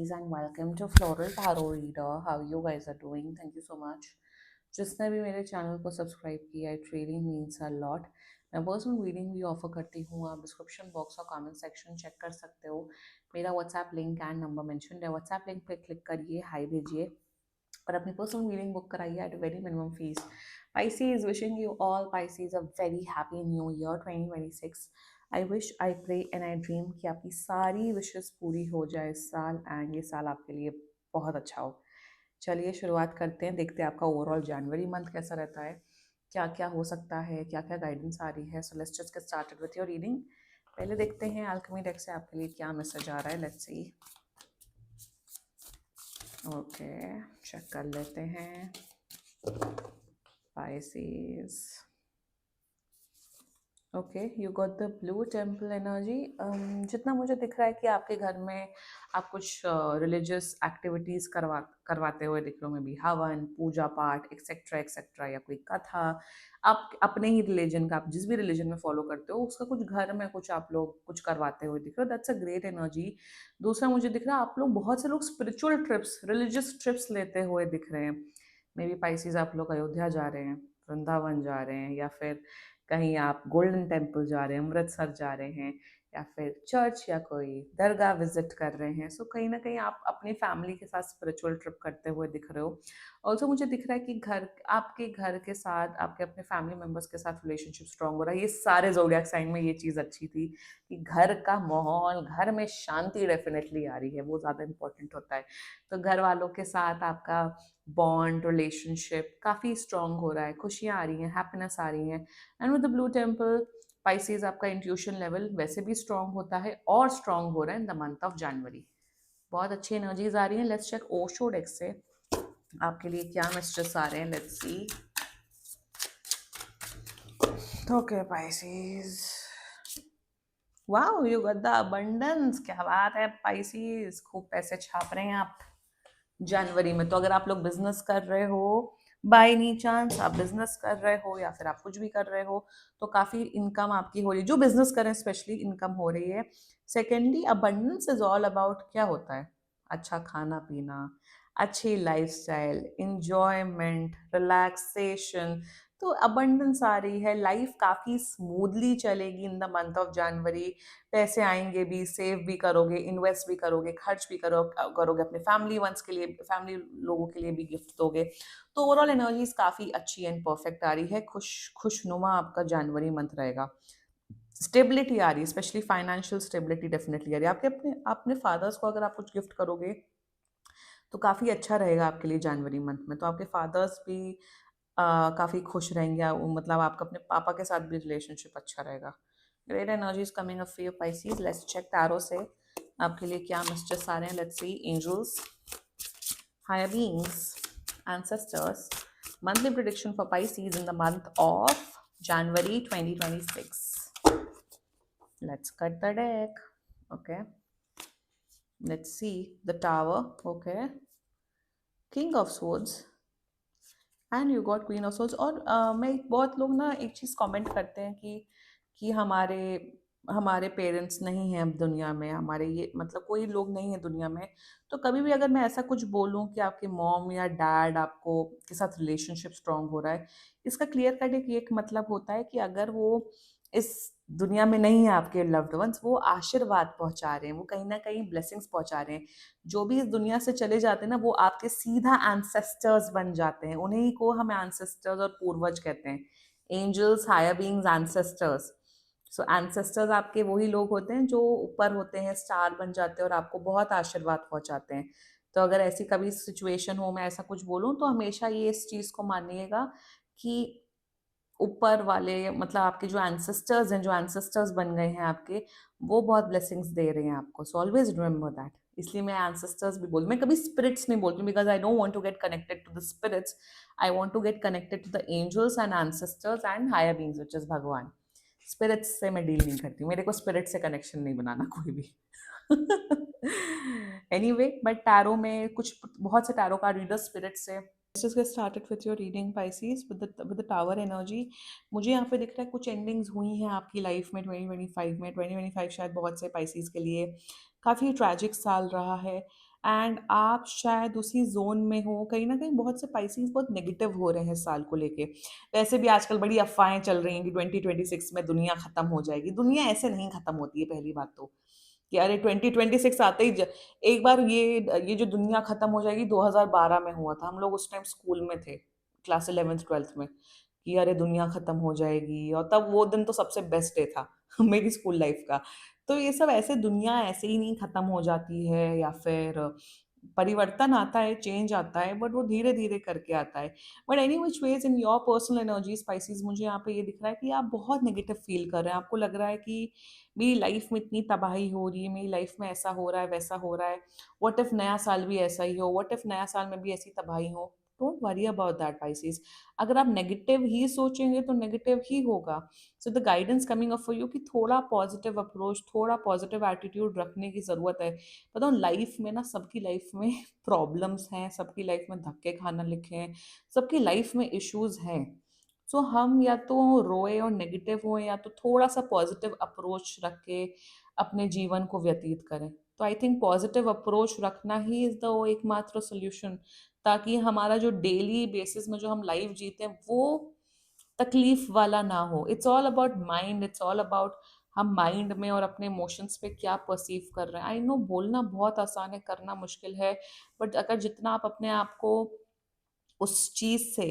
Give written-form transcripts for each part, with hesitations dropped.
Pisces, and welcome to Floral Tarot Reader. How you guys are doing? Thank you so much. जिसने भी मेरे channel को subscribe किया, it really means a lot. मैं personal reading भी offer करती हूँ. आप डिस्क्रिप्शन बॉक्स और कमेंट सेक्शन चेक कर सकते हो. मेरा WhatsApp link and number mention है. व्हाट्सएप लिंक पे क्लिक करिए, हाई भेजिए और अपनी पर्सनल रीडिंग बुक कराइए at very minimum fees. Pisces, wishing you all Pisces a very happy new year 2026. I wish, I pray and I dream कि आपकी सारी विशेस पूरी हो जाए इस साल एंड ये साल आपके लिए बहुत अच्छा हो. चलिए शुरुआत करते हैं. देखते हैं आपका ओवरऑल जनवरी मंथ कैसा रहता है, क्या क्या हो सकता है, क्या क्या गाइडेंस आ रही है. So let's just get started with your reading. पहले देखते हैं अल्केमी डेक से आपके लिए क्या मैसेज आ रहा है. Let's see. ओके, चेक कर लेते हैं. Pisces. Okay, you got the blue temple energy. जितना मुझे दिख रहा है कि आपके घर में आप कुछ रिलीजियस एक्टिविटीज़ करवाते हुए दिख रहे हो. मे बी हवन, पूजा पाठ, एक्सेट्रा एक्सेट्रा, या कोई कथा. आप अपने ही रिलीजन का, आप जिस भी रिलीजन में फॉलो करते हो उसका कुछ घर में कुछ आप लोग कुछ करवाते हुए दिख रहे हो. That's a great energy. दूसरा मुझे दिख रहा है आप लोग, बहुत से लोग स्पिरिचुअल ट्रिप्स, रिलीजियस ट्रिप्स लेते हुए दिख रहे हैं. मे बी पाइसिस आप लोग अयोध्या जा रहे हैं, वृंदावन जा रहे हैं, या फिर कहीं आप गोल्डन टेम्पल जा रहे हैं, अमृतसर जा रहे हैं, या फिर चर्च या कोई दरगाह विजिट कर रहे हैं. सो कहीं ना कहीं आप अपनी फैमिली के साथ स्पिरिचुअल ट्रिप करते हुए दिख रहे हो. ऑल्सो मुझे दिख रहा है कि आपके घर के साथ, आपके अपने फैमिली मेम्बर्स के साथ रिलेशनशिप स्ट्रांग हो रहा है. ये सारे जोडियाक साइन में ये चीज़ अच्छी थी कि घर का माहौल, घर में शांति डेफिनेटली आ रही है, वो ज़्यादा इंपॉर्टेंट होता है. तो घर वालों के साथ आपका बॉन्ड, रिलेशनशिप काफ़ी स्ट्रांग हो रहा है, खुशियाँ आ रही हैं, हैप्पीनेस आ रही हैं. And with the blue temple, Pisces आपका इंट्यूशन लेवल वैसे भी स्ट्रांग होता है और स्ट्रांग हो रहा है in the month of January. बहुत अच्छी एनर्जीज आ रही हैं. लेट्स चेक ओशो डेक से आपके लिए क्या मैसेजेस आ रहे हैं. Let's C. Okay Pisces, wow, you got the abundance. क्या बात है पाइसेस, खूब पैसे छाप रहे हैं आप जनवरी में. तो अगर आप लोग बिजनेस कर रहे हो, बाय एनी चांस आप बिजनेस कर रहे हो या फिर आप कुछ भी कर रहे हो, तो काफ़ी इनकम आपकी हो रही है. जो बिजनेस करें स्पेशली इनकम हो रही है. Secondly, abundance is all about क्या होता है? अच्छा खाना पीना, अच्छी लाइफस्टाइल, इंजॉयमेंट, रिलैक्सेशन. तो अबंडेंस आ रही है. लाइफ काफ़ी स्मूथली चलेगी in the month of January. पैसे आएंगे भी, सेव भी करोगे, इन्वेस्ट भी करोगे, खर्च भी करोगे, अपने फैमिली वंस के लिए, फैमिली लोगों के लिए भी गिफ्ट दोगे. तो ओवरऑल एनर्जीज काफ़ी अच्छी एंड परफेक्ट आ रही है. खुशनुमा आपका जनवरी मंथ रहेगा. स्टेबिलिटी आ रही है, स्पेशली फाइनेंशियल स्टेबिलिटी डेफिनेटली आ रही है. आपके अपने अपने फादर्स को अगर आप कुछ गिफ्ट करोगे तो काफ़ी अच्छा रहेगा आपके लिए जनवरी मंथ में. तो आपके फादर्स भी काफ़ी खुश रहेंगे. मतलब आपका अपने पापा के साथ भी रिलेशनशिप अच्छा रहेगा. Great energies coming up for you Pisces. Let's check tarot से आपके लिए क्या मैसेजेस आ रहे हैं. Let's see. Angels, higher beings, ancestors, monthly prediction for Pisces in the month of January 2026. Let's cut the deck. Okay, let's see the tower. Okay, king of swords and you got queen of souls. और मैं बहुत लोग ना एक चीज़ comment करते हैं कि हमारे हमारे पेरेंट्स नहीं हैं अब दुनिया में, हमारे ये मतलब कोई लोग नहीं है दुनिया में. तो कभी भी अगर मैं ऐसा कुछ बोलूँ कि आपके मॉम या डैड आपको के साथ रिलेशनशिप स्ट्रांग हो रहा है, इसका क्लियर कट एक मतलब होता है कि अगर वो इस दुनिया में नहीं है, आपके लव्ड वंस, वो आशीर्वाद पहुंचा रहे हैं, वो कहीं ना कहीं ब्लेसिंग्स पहुंचा रहे हैं. जो भी इस दुनिया से चले जाते हैं ना, वो आपके सीधा एंसेस्टर्स बन जाते हैं. उन्हीं को हम एंसेस्टर्स और पूर्वज कहते हैं. Angels, higher beings, ancestors. So ancestors आपके वही लोग होते हैं जो ऊपर होते हैं, स्टार बन जाते हैं और आपको बहुत आशीर्वाद पहुंचाते हैं. तो अगर ऐसी कभी सिचुएशन हो, मैं ऐसा कुछ बोलूं, तो हमेशा ये इस चीज़ को मानिएगा कि ऊपर वाले, मतलब आपके जो एंसेस्टर्स हैं, जो एंसेस्टर्स बन गए हैं आपके, वो बहुत ब्लेसिंग्स दे रहे हैं आपको. So always remember that. इसलिए मैं एंसेस्टर्स भी मैं कभी स्पिरिट्स नहीं बोलती, because I don't want to get connected to the spirits. I want to get connected to the angels and ancestors and higher beings, which is भगवान. Spirits से मैं डील नहीं करती. मेरे को स्पिरिट से कनेक्शन नहीं बनाना कोई भी. एनीवे, बट टैरो में कुछ बहुत से टैरो कार्ड रीडर्स स्पिरिट से. Let's just get started with your reading Pisces with the tower energy. मुझे यहाँ पे दिख रहा है कुछ एंडिंग्स हुई हैं आपकी लाइफ में 2025 में. 2025 शायद बहुत से Pisces के लिए काफ़ी ट्रैजिक साल रहा है. एंड आप शायद उसी ज़ोन में हो, कहीं न कहीं बहुत से पाइसेस बहुत नेगेटिव हो रहे हैं इस साल को लेके। वैसे भी आजकल बड़ी अफ़वाहें चल रही हैं कि 2026 में दुनिया खत्म हो जाएगी। दुनिया ऐसे नहीं खत्म होती है पहली बात तो, कि अरे 2026 आते ही एक बार ये जो दुनिया खत्म हो जाएगी 2012 में हुआ था। हम लोग उस टाइम स्कूल में थे, क्लास 11th-12th में, कि अरे दुनिया खत्म हो जाएगी, और तब वो दिन तो सबसे बेस्ट डे था मेरी स्कूल लाइफ का। तो ये सब ऐसे, दुनिया ऐसे ही नहीं खत्म हो जाती है, या फिर परिवर्तन आता है, चेंज आता है, बट वो धीरे-धीरे करके आता है। But any which ways, in your personal energy spaces, मुझे यहाँ पे ये दिख रहा है कि आप बहुत नेगेटिव फ़ील कर रहे हैं। आपको लग रहा है कि मेरी लाइफ़ में इतनी तबाही हो रही है, मेरी लाइफ़ में ऐसा हो रहा है, वैसा हो रहा है। व्हाट इफ नया साल भी ऐसा ही हो? व्हाट इफ नया साल में भी ऐसी तबाही हो? Don't worry about that Pisces. अगर आप नेगेटिव ही सोचेंगे तो नेगेटिव ही होगा। So the guidance coming up for you कि थोड़ा पॉजिटिव अप्रोच, थोड़ा पॉजिटिव एटीट्यूड रखने की ज़रूरत है। बताऊँ, लाइफ में ना, सबकी लाइफ में प्रॉब्लम्स हैं, सबकी लाइफ में धक्के खाना लिखे हैं, सबकी लाइफ में इश्यूज हैं। सो हम या तो रोए और नेगेटिव हो, या तो थोड़ा सा पॉजिटिव अप्रोच रख के अपने जीवन को व्यतीत करें। तो आई थिंक पॉजिटिव अप्रोच रखना ही इज द एकमात्र सोल्यूशन, ताकि हमारा जो डेली बेसिस में जो हम लाइफ जीते हैं वो तकलीफ वाला ना हो। It's all about mind, it's all about हम माइंड में और अपने इमोशंस पे क्या परसीव कर रहे हैं। आई नो बोलना बहुत आसान है, करना मुश्किल है, बट अगर जितना आप अपने आप को उस चीज़ से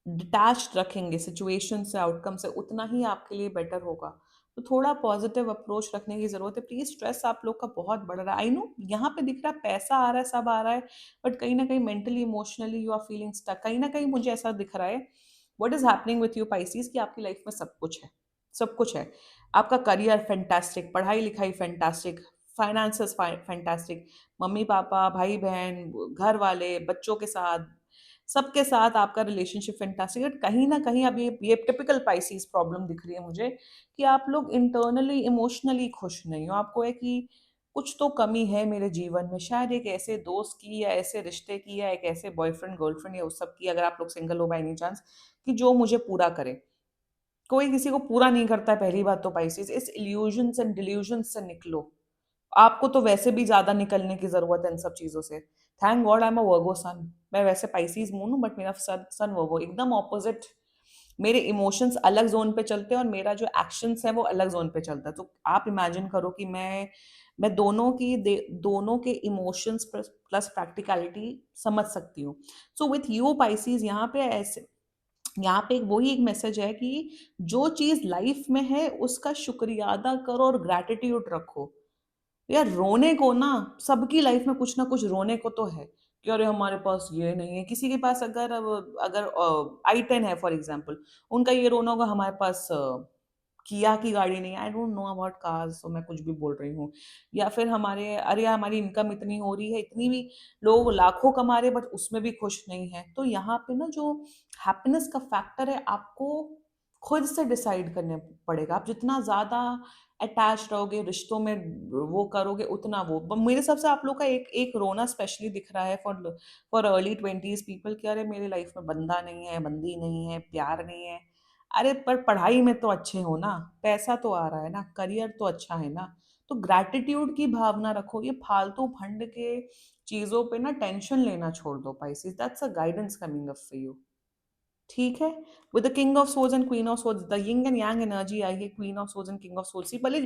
डिटैच्ड रखेंगे, सिचुएशन से, आउटकम से, उतना ही आपके लिए बेटर होगा। तो थोड़ा पॉजिटिव अप्रोच रखने की ज़रूरत है। प्लीज़, स्ट्रेस आप लोग का बहुत बढ़ रहा है। आई नो यहाँ पे दिख रहा है पैसा आ रहा है, सब आ रहा है, बट कहीं न कहीं mentally, emotionally you are feeling stuck. कहीं न कहीं मुझे ऐसा दिख रहा है, what is happening with you Pisces, कि आपकी लाइफ में सब कुछ है, सब कुछ है। आपका करियर फैंटास्टिक, पढ़ाई-लिखाई फैंटास्टिक, फाइनेंसेस फैंटास्टिक, मम्मी-पापा, भाई-बहन, घर वाले, बच्चों के साथ, सबके साथ आपका रिलेशनशिप फैंटास्टिक है। कहीं न कहीं अब ये टिपिकल पाइसेस प्रॉब्लम दिख रही है मुझे, कि आप लोग इंटरनली, इमोशनली खुश नहीं हो। आपको है कि कुछ तो कमी है मेरे जीवन में, शायद एक ऐसे दोस्त की, या ऐसे रिश्ते की, या एक ऐसे बॉयफ्रेंड, गर्लफ्रेंड, या उस सब की, अगर आप लोग सिंगल हो बाय एनी चांस, कि जो मुझे पूरा करे। कोई किसी को पूरा नहीं करता है, पहली बात तो पाइसेस। इस इल्यूजन्स एंड डिल्यूजन्स से निकलो। आपको तो वैसे भी ज़्यादा निकलने की ज़रूरत है इन सब चीज़ों से। Thank god I am a Virgo sun. मैं वैसे पाइसेस मून हूँ, बट मेरा सन सन वर्गो, एकदम ऑपोज़िट। मेरे इमोशंस अलग ज़ोन पे चलते हैं, और मेरा जो एक्शंस है वो अलग ज़ोन पे चलता है। तो आप इमेजिन करो कि मैं दोनों के इमोशंस प्लस प्लस प्रैक्टिकैलिटी समझ सकती हूँ। सो विथ यू पाइसेस, यहाँ पे वही एक मैसेज है कि जो चीज़ लाइफ में है उसका शुक्रिया अदा करो और ग्रैटिट्यूड रखो। यार, रोने को ना, सबकी लाइफ में कुछ ना कुछ रोने को तो है, कि अरे हमारे पास ये नहीं है। किसी के पास अगर i10 है फॉर एग्जांपल, उनका ये रोना होगा हमारे पास किया की गाड़ी नहीं है। I don't know about cars, तो मैं कुछ भी बोल रही हूँ। या फिर हमारे, अरे यार हमारी इनकम इतनी हो रही है, इतनी भी, लोग लाखों कमा रहे हैं, बट उसमें भी खुश नहीं है। तो यहाँ पे ना जो हैप्पीनेस का फैक्टर है, आपको खुद से डिसाइड करने पड़ेगा। आप जितना ज़्यादा अटैच रहोगे रिश्तों में, वो करोगे, उतना वो मेरे हिसाब से आप लोग का एक एक रोना स्पेशली दिख रहा है for for early 20s people, कि अरे मेरे लाइफ में बंदा नहीं है, बंदी नहीं है, प्यार नहीं है। अरे पर पढ़ाई में तो अच्छे हो ना, पैसा तो आ रहा है ना, करियर तो अच्छा है ना। तो ग्रैटिट्यूड की भावना रखो। ये फालतू फंड के चीजों पे ना टेंशन लेना छोड़ दो Pisces. That's a guidance coming up for you. ठीक है। With the king of swords and queen of swords, the yin and yang energy आई है, queen of swords and king of swords. भले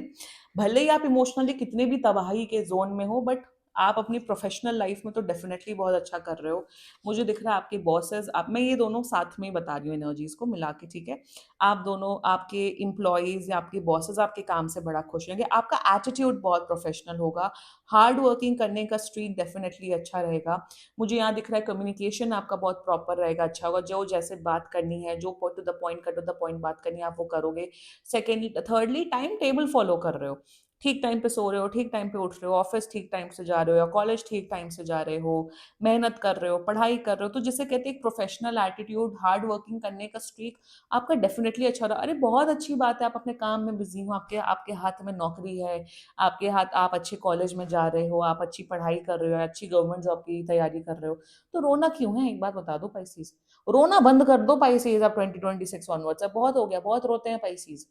भले ही आप इमोशनली कितने भी तबाही के जोन में हो, बट आप अपनी प्रोफेशनल लाइफ में तो डेफिनेटली बहुत अच्छा कर रहे हो। मुझे दिख रहा है आपके बॉसेस, आप, मैं ये दोनों साथ में ही बता रही हूँ एनर्जीज को मिला के, ठीक है। आप दोनों, आपके एम्प्लॉयज या आपके बॉसेस आपके काम से बड़ा खुश होंगे। आपका एटीट्यूड बहुत प्रोफेशनल होगा। हार्ड वर्किंग करने का स्ट्रीक डेफिनेटली अच्छा रहेगा। मुझे यहाँ दिख रहा है कम्युनिकेशन आपका बहुत प्रॉपर रहेगा, अच्छा होगा। जो जैसे बात करनी है, जो to the point, cut to the point बात करनी है, आप वो करोगे। Secondly, thirdly, time table follow कर रहे हो। ठीक टाइम पे सो रहे हो, ठीक टाइम पे उठ रहे हो, ऑफिस ठीक टाइम से जा रहे हो, या कॉलेज ठीक टाइम से जा रहे हो, मेहनत कर रहे हो, पढ़ाई कर रहे हो। तो जिसे कहते हैं एक प्रोफेशनल एटीट्यूड, हार्ड वर्किंग करने का स्ट्रीक आपका डेफिनेटली अच्छा रहा। अरे बहुत अच्छी बात है, आप अपने काम में बिजी हो, आपके आपके हाथ में नौकरी है, आपके हाथ, आप अच्छे कॉलेज में जा रहे हो, आप अच्छी पढ़ाई कर रहे हो, अच्छी गवर्नमेंट जॉब की तैयारी कर रहे हो। तो रोना क्यों है, एक बात बता दो पाइसेस। रोना बंद कर दो पाइसेस। अब 2026 ऑनवर्ड्स, अब बहुत हो गया, बहुत रोते हैं Pisces.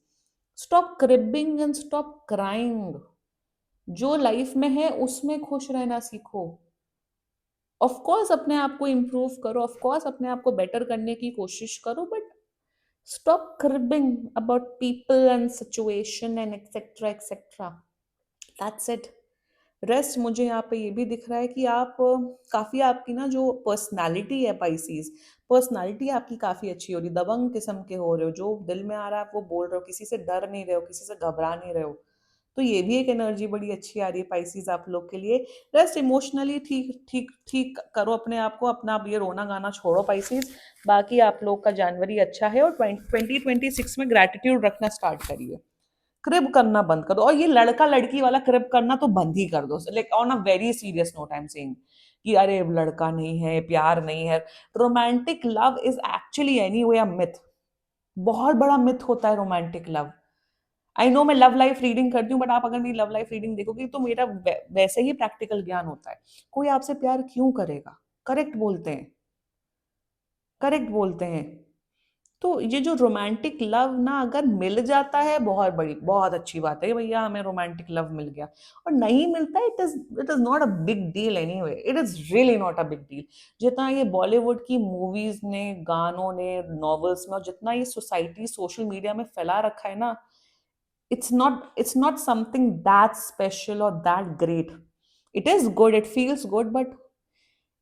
Stop cribbing and stop crying. जो लाइफ में है उसमें खुश रहना सीखो। ऑफ कोर्स अपने आप को इम्प्रूव करो, ऑफ कोर्स अपने आप को बेटर करने की कोशिश करो, but stop cribbing about people and situation and etc etc. That's it. Rest मुझे यहाँ पे ये भी दिख रहा है कि आप काफ़ी आपकी ना जो पर्सनालिटी है पाइसीज, पर्सनालिटी आपकी काफ़ी अच्छी हो रही, दबंग किस्म के हो रहे हो, जो दिल में आ रहा है आप वो बोल रहे हो, किसी से डर नहीं रहे हो, किसी से घबरा नहीं रहे हो। तो ये भी एक एनर्जी बड़ी अच्छी आ रही है पाइसीज आप लोग के लिए। रेस्ट इमोशनली ठीक ठीक ठीक करो अपने आप को, अपना अब ये रोना गाना छोड़ो पाइसीज। बाकी आप लोग का जनवरी अच्छा है, और 2026 में ग्रैटिट्यूड रखना स्टार्ट करिए। क्रिब करना बंद कर दो, और ये लड़का लड़की वाला क्रिब करना तो बंद ही कर दो, like on a very serious note I am saying कि अरे लड़का नहीं है, प्यार नहीं है। Romantic love is actually any way a myth. बहुत बड़ा मिथ होता है रोमांटिक लव। आई नो मैं लव लाइफ रीडिंग करती हूँ, बट आप अगर मेरी लव लाइफ रीडिंग देखोगे तो मेरा वैसे ही प्रैक्टिकल ज्ञान होता है। कोई आपसे प्यार क्यों करेगा? करेक्ट बोलते हैं, करेक्ट बोलते हैं। तो ये जो रोमांटिक लव ना अगर मिल जाता है, बहुत बड़ी बहुत अच्छी बात है भैया, हमें रोमांटिक लव मिल गया। और नहीं मिलता, it is not a big deal anyway, it is really not a big deal. जितना ये बॉलीवुड की मूवीज ने, गानों ने, नॉवेल्स में, और जितना ये सोसाइटी सोशल मीडिया में फैला रखा है ना, it's not something that special or that great. It is good, it feels good, but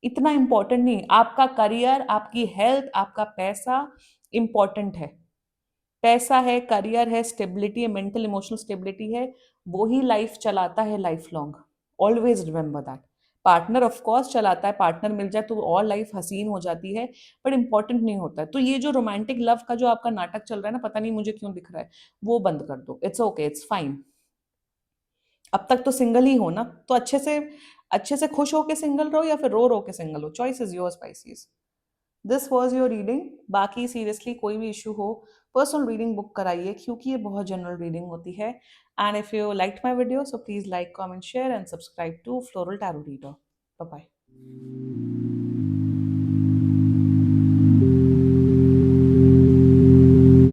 इतना इंपॉर्टेंट नहीं। आपका करियर, आपकी हेल्थ, आपका पैसा इंपॉर्टेंट है। पैसा है, करियर है, स्टेबिलिटी है, मेंटल इमोशनल स्टेबिलिटी है, वो ही लाइफ चलाता है life long. Always remember that. Partner of course चलाता है, पार्टनर मिल जाए तो और लाइफ हसीन हो जाती है, बट इंपॉर्टेंट नहीं होता है। तो ये जो रोमांटिक लव का जो आपका नाटक चल रहा है ना, पता नहीं मुझे क्यों दिख रहा है, वो बंद कर दो। It's okay, it's fine. अब तक तो सिंगल ही हो ना, तो अच्छे से खुश होके सिंगल रहो, या फिर रो रो के सिंगल हो, choice is your species. This was your reading. बाकी सीरियसली कोई भी इशू हो, पर्सनल रीडिंग बुक कराइए, क्योंकि ये बहुत जनरल रीडिंग होती है। And if you like my video, so please like, comment, share and subscribe to floral tarot reader. Bye bye.